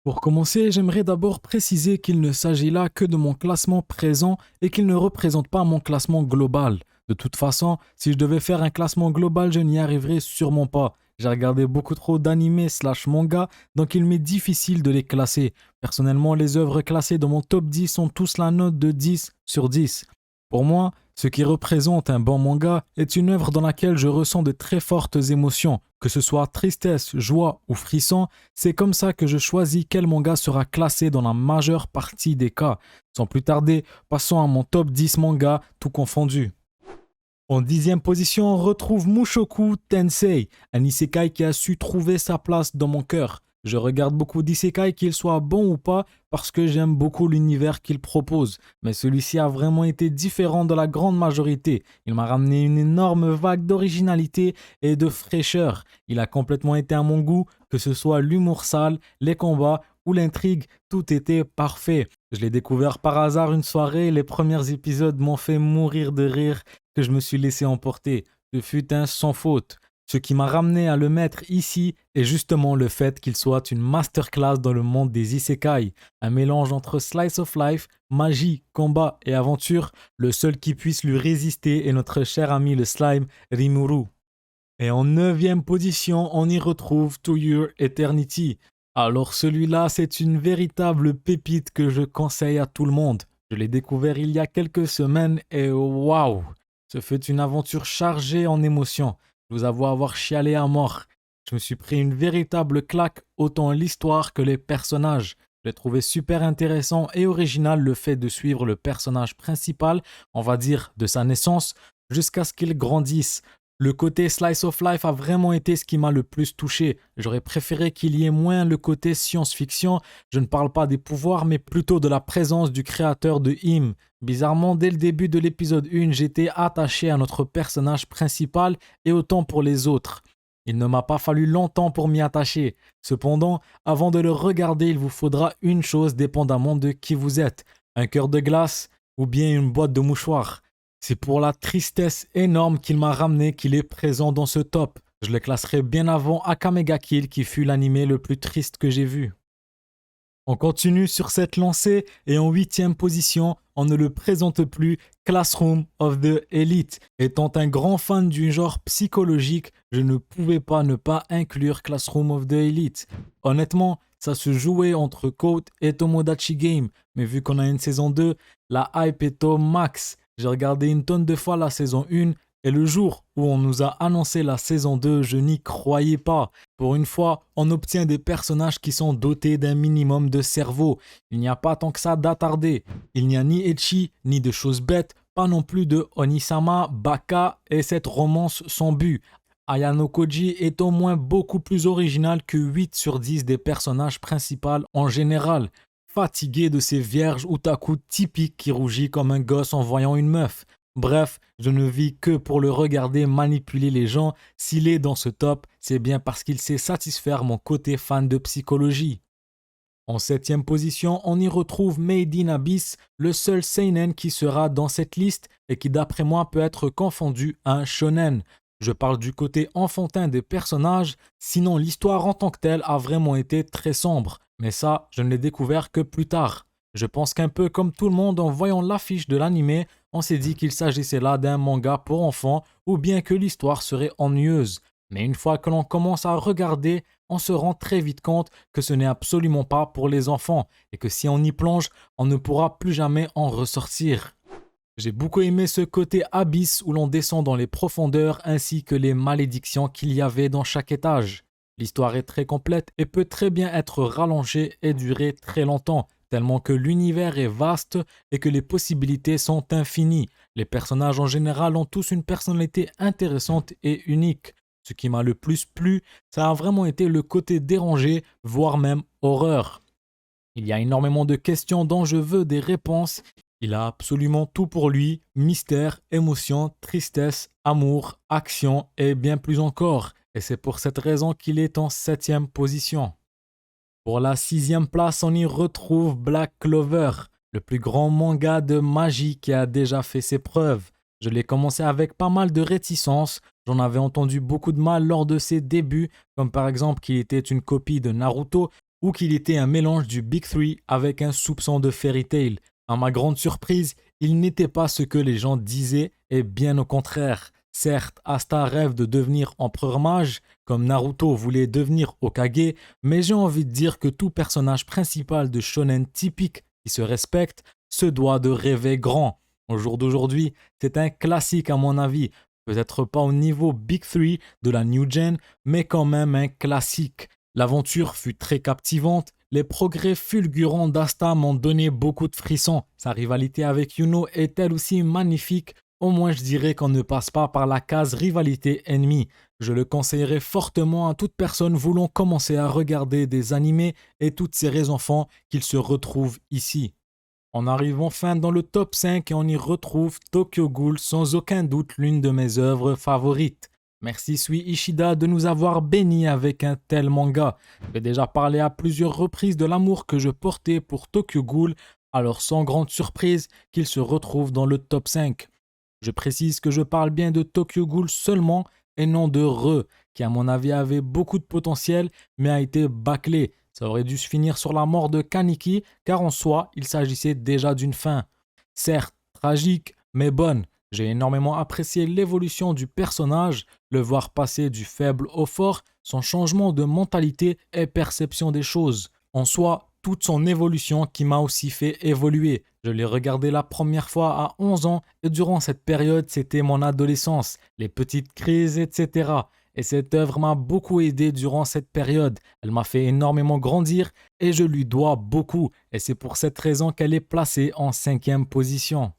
Pour commencer, j'aimerais d'abord préciser qu'il ne s'agit là que de mon classement présent et qu'il ne représente pas mon classement global. De toute façon, si je devais faire un classement global, je n'y arriverais sûrement pas. J'ai regardé beaucoup trop d'animés slash manga, donc il m'est difficile de les classer. Personnellement, les œuvres classées dans mon top 10 ont tous la note de 10 sur 10. Pour moi, ce qui représente un bon manga est une œuvre dans laquelle je ressens de très fortes émotions, que ce soit tristesse, joie ou frisson. C'est comme ça que je choisis quel manga sera classé dans la majeure partie des cas. Sans plus tarder, passons à mon top 10 manga, tout confondu. En 10e position, on retrouve Mushoku Tensei, un isekai qui a su trouver sa place dans mon cœur. Je regarde beaucoup d'isekai, qu'ils soient bons ou pas, parce que j'aime beaucoup l'univers qu'ils proposent. Mais celui-ci a vraiment été différent de la grande majorité. Il m'a ramené une énorme vague d'originalité et de fraîcheur. Il a complètement été à mon goût, que ce soit l'humour sale, les combats ou l'intrigue, tout était parfait. Je l'ai découvert par hasard une soirée, les premiers épisodes m'ont fait mourir de rire que je me suis laissé emporter. Ce fut un sans faute. Ce qui m'a ramené à le mettre ici est justement le fait qu'il soit une masterclass dans le monde des isekai, un mélange entre slice of life, magie, combat et aventure. Le seul qui puisse lui résister est notre cher ami le slime Rimuru. Et en 9e position, on y retrouve To Your Eternity. Alors celui-là, c'est une véritable pépite que je conseille à tout le monde. Je l'ai découvert il y a quelques semaines et waouh! Ce fut une aventure chargée en émotions. Je vous avoue avoir chialé à mort. Je me suis pris une véritable claque, autant l'histoire que les personnages. J'ai trouvé super intéressant et original le fait de suivre le personnage principal, on va dire de sa naissance, jusqu'à ce qu'il grandisse. Le côté slice of life a vraiment été ce qui m'a le plus touché. J'aurais préféré qu'il y ait moins le côté science-fiction. Je ne parle pas des pouvoirs, mais plutôt de la présence du créateur de Him. Bizarrement, dès le début de l'épisode 1, j'étais attaché à notre personnage principal et autant pour les autres. Il ne m'a pas fallu longtemps pour m'y attacher. Cependant, avant de le regarder, il vous faudra une chose dépendamment de qui vous êtes. Un cœur de glace ou bien une boîte de mouchoirs. C'est pour la tristesse énorme qu'il m'a ramené qu'il est présent dans ce top. Je le classerai bien avant Akame ga Kill qui fut l'animé le plus triste que j'ai vu. On continue sur cette lancée et en 8e position, on ne le présente plus, Classroom of the Elite. Étant un grand fan du genre psychologique, je ne pouvais pas ne pas inclure Classroom of the Elite. Honnêtement, ça se jouait entre Code et Tomodachi Game, mais vu qu'on a une saison 2, la hype est au max. J'ai regardé une tonne de fois la saison 1 et le jour où on nous a annoncé la saison 2, je n'y croyais pas. Pour une fois, on obtient des personnages qui sont dotés d'un minimum de cerveau. Il n'y a pas tant que ça d'attardé. Il n'y a ni ecchi, ni de choses bêtes, pas non plus de Onisama, Baka et cette romance sans but. Ayano Koji est au moins beaucoup plus original que 8 sur 10 des personnages principaux en général. Fatigué de ces vierges otaku typiques qui rougit comme un gosse en voyant une meuf. Bref, je ne vis que pour le regarder manipuler les gens. S'il est dans ce top, c'est bien parce qu'il sait satisfaire mon côté fan de psychologie. En 7e position, on y retrouve Made in Abyss, le seul seinen qui sera dans cette liste et qui d'après moi peut être confondu à un shonen. Je parle du côté enfantin des personnages, sinon l'histoire en tant que telle a vraiment été très sombre. Mais ça, je ne l'ai découvert que plus tard. Je pense qu'un peu comme tout le monde en voyant l'affiche de l'animé, on s'est dit qu'il s'agissait là d'un manga pour enfants ou bien que l'histoire serait ennuyeuse. Mais une fois que l'on commence à regarder, on se rend très vite compte que ce n'est absolument pas pour les enfants et que si on y plonge, on ne pourra plus jamais en ressortir. J'ai beaucoup aimé ce côté abysse où l'on descend dans les profondeurs ainsi que les malédictions qu'il y avait dans chaque étage. L'histoire est très complète et peut très bien être rallongée et durer très longtemps, tellement que l'univers est vaste et que les possibilités sont infinies. Les personnages en général ont tous une personnalité intéressante et unique. Ce qui m'a le plus plu, ça a vraiment été le côté dérangé, voire même horreur. Il y a énormément de questions dont je veux des réponses. Il a absolument tout pour lui, mystère, émotion, tristesse, amour, action et bien plus encore. Et c'est pour cette raison qu'il est en 7e position. Pour la 6e place, on y retrouve Black Clover, le plus grand manga de magie qui a déjà fait ses preuves. Je l'ai commencé avec pas mal de réticences, j'en avais entendu beaucoup de mal lors de ses débuts, comme par exemple qu'il était une copie de Naruto, ou qu'il était un mélange du Big Three avec un soupçon de fairy tale. À ma grande surprise, il n'était pas ce que les gens disaient et bien au contraire. Certes, Asta rêve de devenir empereur mage, comme Naruto voulait devenir Hokage, mais j'ai envie de dire que tout personnage principal de shonen typique qui se respecte se doit de rêver grand. Au jour d'aujourd'hui, c'est un classique à mon avis, peut-être pas au niveau Big Three de la New Gen, mais quand même un classique. L'aventure fut très captivante, les progrès fulgurants d'Asta m'ont donné beaucoup de frissons, sa rivalité avec Yuno est elle aussi magnifique. Au moins je dirais qu'on ne passe pas par la case rivalité ennemie. Je le conseillerais fortement à toute personne voulant commencer à regarder des animés et toutes ces enfants qu'il se retrouve ici. On arrive enfin dans le top 5 et on y retrouve Tokyo Ghoul, sans aucun doute l'une de mes œuvres favorites. Merci Sui Ishida de nous avoir bénis avec un tel manga. J'ai déjà parlé à plusieurs reprises de l'amour que je portais pour Tokyo Ghoul, alors sans grande surprise qu'il se retrouve dans le top 5. Je précise que je parle bien de Tokyo Ghoul seulement et non de Re, qui à mon avis avait beaucoup de potentiel mais a été bâclé. Ça aurait dû se finir sur la mort de Kaneki car en soi il s'agissait déjà d'une fin. Certes, tragique mais bonne. J'ai énormément apprécié l'évolution du personnage, le voir passer du faible au fort, son changement de mentalité et perception des choses. En soi, toute son évolution qui m'a aussi fait évoluer. Je l'ai regardé la première fois à 11 ans et durant cette période, c'était mon adolescence, les petites crises, etc. Et cette œuvre m'a beaucoup aidé durant cette période. Elle m'a fait énormément grandir et je lui dois beaucoup. Et c'est pour cette raison qu'elle est placée en 5e position.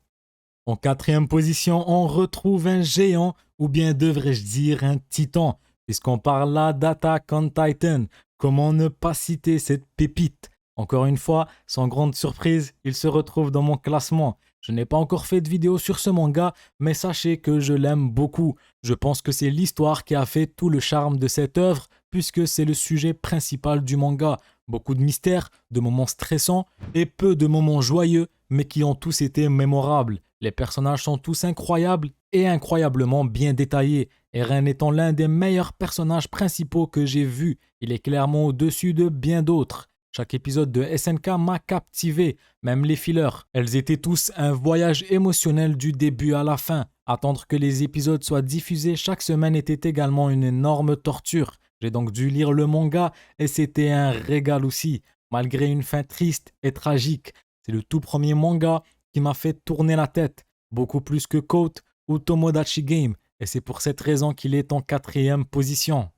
En 4e position, on retrouve un géant, ou bien devrais-je dire un titan, puisqu'on parle là d'Attack on Titan. Comment ne pas citer cette pépite? Encore une fois, sans grande surprise, il se retrouve dans mon classement. Je n'ai pas encore fait de vidéo sur ce manga, mais sachez que je l'aime beaucoup. Je pense que c'est l'histoire qui a fait tout le charme de cette œuvre, puisque c'est le sujet principal du manga. Beaucoup de mystères, de moments stressants et peu de moments joyeux, mais qui ont tous été mémorables. Les personnages sont tous incroyables et incroyablement bien détaillés. Eren étant l'un des meilleurs personnages principaux que j'ai vus, il est clairement au-dessus de bien d'autres. Chaque épisode de SNK m'a captivé, même les fillers. Elles étaient tous un voyage émotionnel du début à la fin. Attendre que les épisodes soient diffusés chaque semaine était également une énorme torture. J'ai donc dû lire le manga et c'était un régal aussi, malgré une fin triste et tragique. C'est le tout premier manga qui m'a fait tourner la tête, beaucoup plus que Code ou Tomodachi Game, et c'est pour cette raison qu'il est en 4e position.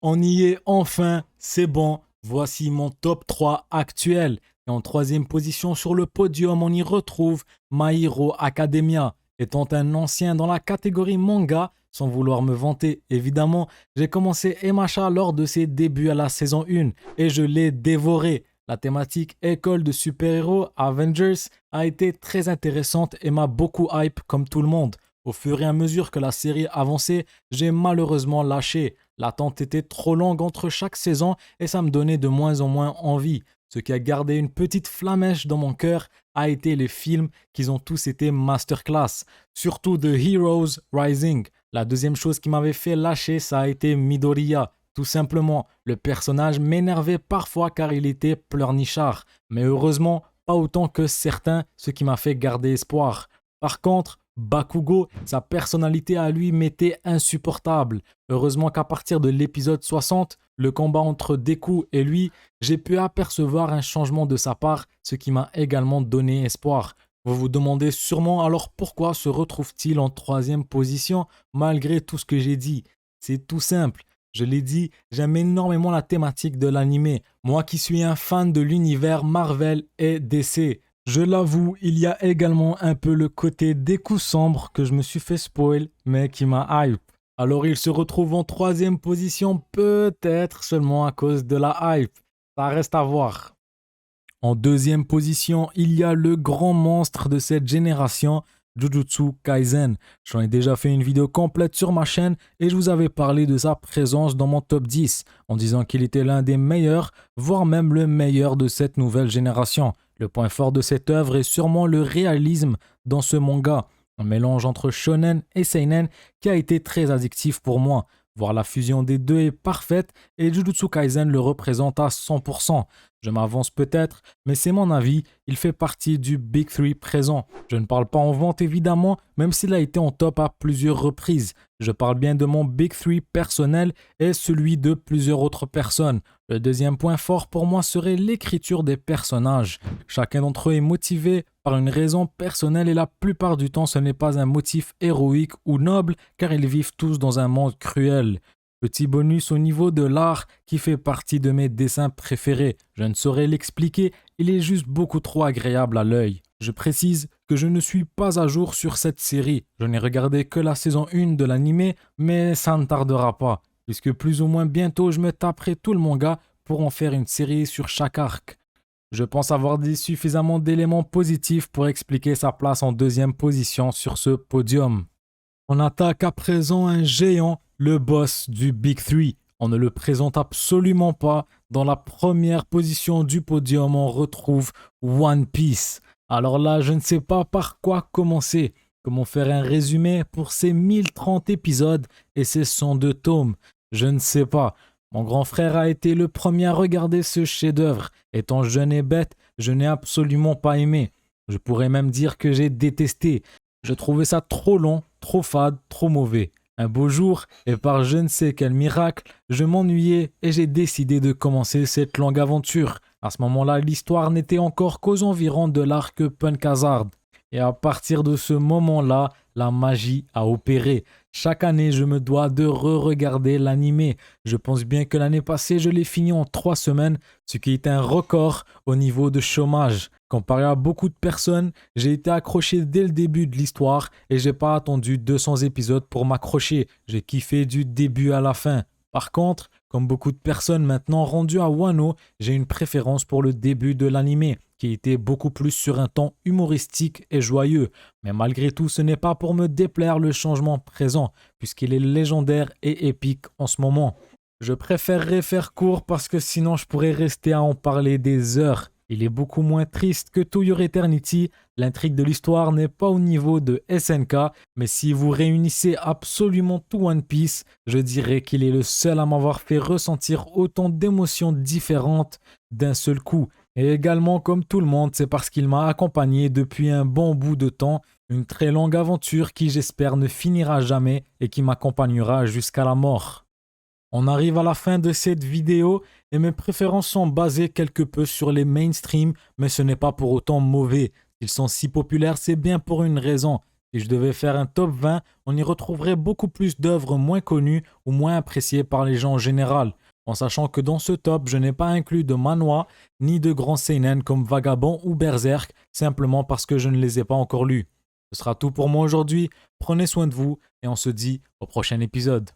On y est enfin, c'est bon, voici mon top 3 actuel. Et en 3e position sur le podium, on y retrouve My Hero Academia. Étant un ancien dans la catégorie manga, sans vouloir me vanter évidemment, j'ai commencé MHA lors de ses débuts à la saison 1 et je l'ai dévoré. La thématique école de super-héros Avengers a été très intéressante et m'a beaucoup hype comme tout le monde. Au fur et à mesure que la série avançait, j'ai malheureusement lâché. L'attente était trop longue entre chaque saison et ça me donnait de moins en moins envie. Ce qui a gardé une petite flamèche dans mon cœur a été les films qui ont tous été masterclass, surtout The Heroes Rising. La deuxième chose qui m'avait fait lâcher, ça a été Midoriya. Tout simplement, le personnage m'énervait parfois car il était pleurnichard, mais heureusement, pas autant que certains, ce qui m'a fait garder espoir. Par contre, Bakugo, sa personnalité à lui m'était insupportable. Heureusement qu'à partir de l'épisode 60, le combat entre Deku et lui, j'ai pu apercevoir un changement de sa part, ce qui m'a également donné espoir. Vous vous demandez sûrement alors pourquoi se retrouve-t-il en 3e position malgré tout ce que j'ai dit. C'est tout simple. Je l'ai dit, j'aime énormément la thématique de l'anime. Moi qui suis un fan de l'univers Marvel et DC. Je l'avoue, il y a également un peu le côté Deku sombre que je me suis fait spoil, mais qui m'a hype. Alors il se retrouve en 3e position, peut-être seulement à cause de la hype. Ça reste à voir. En 2e position, il y a le grand monstre de cette génération, Jujutsu Kaisen. J'en ai déjà fait une vidéo complète sur ma chaîne et je vous avais parlé de sa présence dans mon top 10, en disant qu'il était l'un des meilleurs, voire même le meilleur de cette nouvelle génération. Le point fort de cette œuvre est sûrement le réalisme dans ce manga, un mélange entre shonen et seinen qui a été très addictif pour moi. voire la fusion des deux est parfaite et Jujutsu Kaisen le représente à 100%. Je m'avance peut-être, mais c'est mon avis, il fait partie du Big 3 présent. Je ne parle pas en vente évidemment, même s'il a été en top à plusieurs reprises. Je parle bien de mon Big 3 personnel et celui de plusieurs autres personnes. Le deuxième point fort pour moi serait l'écriture des personnages. Chacun d'entre eux est motivé par une raison personnelle et la plupart du temps ce n'est pas un motif héroïque ou noble car ils vivent tous dans un monde cruel. Petit bonus au niveau de l'art qui fait partie de mes dessins préférés. Je ne saurais l'expliquer, il est juste beaucoup trop agréable à l'œil. Je précise que je ne suis pas à jour sur cette série. Je n'ai regardé que la saison 1 de l'anime, mais ça ne tardera pas, puisque plus ou moins bientôt je me taperai tout le manga pour en faire une série sur chaque arc. Je pense avoir dit suffisamment d'éléments positifs pour expliquer sa place en deuxième position sur ce podium. On attaque à présent un géant, le boss du Big 3. On ne le présente absolument pas. Dans la première position du podium, on retrouve One Piece. Alors là, je ne sais pas par quoi commencer. Comment faire un résumé pour ces 1030 épisodes et ces 102 tomes? Je ne sais pas. Mon grand frère a été le premier à regarder ce chef-d'œuvre. Étant jeune et bête, je n'ai absolument pas aimé. Je pourrais même dire que j'ai détesté. Je trouvais ça trop long, trop fade, trop mauvais. Un beau jour, et par je ne sais quel miracle, je m'ennuyais et j'ai décidé de commencer cette longue aventure. À ce moment-là, l'histoire n'était encore qu'aux environs de l'arc Punk Hazard. Et à partir de ce moment-là, la magie a opéré. Chaque année, je me dois de re-regarder l'anime. Je pense bien que l'année passée, je l'ai fini en 3 semaines, ce qui est un record au niveau de chômage. Comparé à beaucoup de personnes, j'ai été accroché dès le début de l'histoire et j'ai pas attendu 200 épisodes pour m'accrocher. J'ai kiffé du début à la fin. Par contre, comme beaucoup de personnes maintenant rendues à Wano, j'ai une préférence pour le début de l'anime, qui était beaucoup plus sur un ton humoristique et joyeux. Mais malgré tout, ce n'est pas pour me déplaire le changement présent, puisqu'il est légendaire et épique en ce moment. Je préférerais faire court parce que sinon je pourrais rester à en parler des heures. Il est beaucoup moins triste que To Your Eternity. L'intrigue de l'histoire n'est pas au niveau de SNK, mais si vous réunissez absolument tout One Piece, je dirais qu'il est le seul à m'avoir fait ressentir autant d'émotions différentes d'un seul coup. Et également, comme tout le monde, c'est parce qu'il m'a accompagné depuis un bon bout de temps, une très longue aventure qui j'espère ne finira jamais et qui m'accompagnera jusqu'à la mort. On arrive à la fin de cette vidéo et mes préférences sont basées quelque peu sur les mainstream, mais ce n'est pas pour autant mauvais. S'ils sont si populaires, c'est bien pour une raison. Si je devais faire un top 20, on y retrouverait beaucoup plus d'œuvres moins connues ou moins appréciées par les gens en général. En sachant que dans ce top, je n'ai pas inclus de manhwa ni de grands seinen comme Vagabond ou Berserk, simplement parce que je ne les ai pas encore lus. Ce sera tout pour moi aujourd'hui, prenez soin de vous et on se dit au prochain épisode.